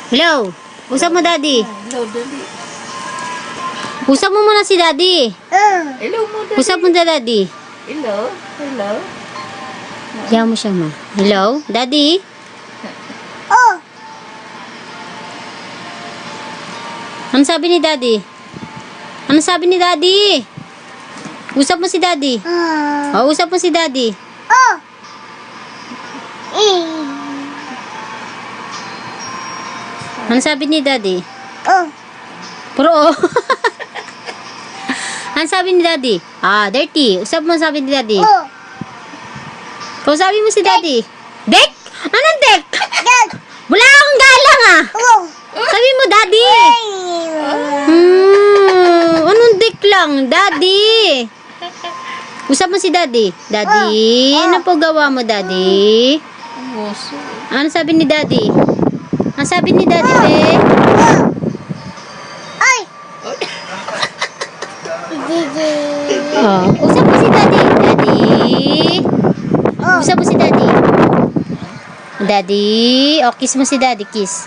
Hello. Usap mo, daddy. Hello, dali. Usap mo muna si daddy. Hello mo, dali. Usap mo na, daddy. Hello. Hello. Diyan mo siya, ma. Hello, daddy. Ano sabi ni daddy? Ano sabi ni daddy? Usap mo si daddy. Oh, usap mo si daddy. Ano sabi ni daddy? Puro oh. Ano sabi ni daddy? Ah, dirty. Usap mo sabi ni daddy. Kausapin mo si daddy. Dek? Anong dek? Wala akong galang ah. Sabi mo daddy. Anong dek lang? Daddy. Usap mo si daddy. Daddy, ano po gawa mo daddy? Ano sabi ni daddy? Ano sabi ni daddy, be? Oh, usap mo si daddy. Daddy. Usap mo si daddy. Daddy. Oh, kiss mo si daddy. Kiss.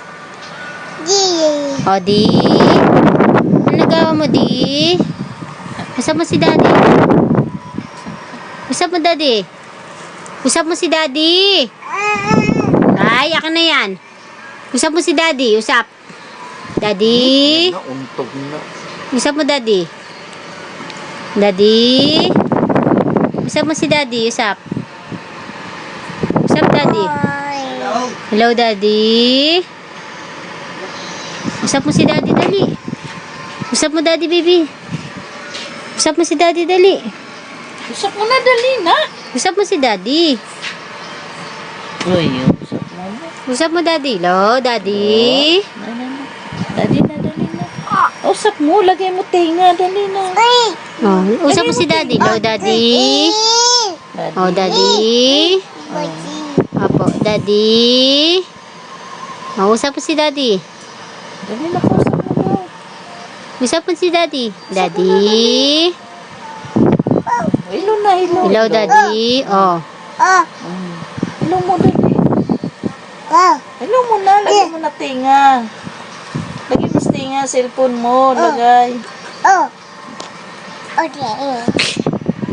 Oh, di. Ano gawa mo, di? Usap mo si daddy. Usap mo, daddy. Usap mo si daddy. Ay, akin na yan. Usap mo si daddy. Usap. Daddy. Nauntog na. Usap mo, daddy. Daddy. Usap mo si daddy. Usap. Usap, daddy. Hello, daddy. Usap mo si daddy, dali. Usap mo, daddy, baby. Usap mo si daddy, dali. Usap mo na, dali na. Usap mo si daddy. Uy, usap mo na. Usap mo, daddy. Hello, daddy. Dali na, dali na. Usap mo, lagay mo tinga, dali na. Oh, usap mo si daddy. Hello, daddy. Oh, daddy. Apo, daddy. Oh, usap mo si daddy. Dali na, usap mo na. Usap mo si daddy. Daddy. Hello na, hello. Hello, daddy. Oh. Hello mo, dali. Hello mo na, lagay mo na tinga. Lagay mo sa tinga, cellphone mo, lagay. Okay.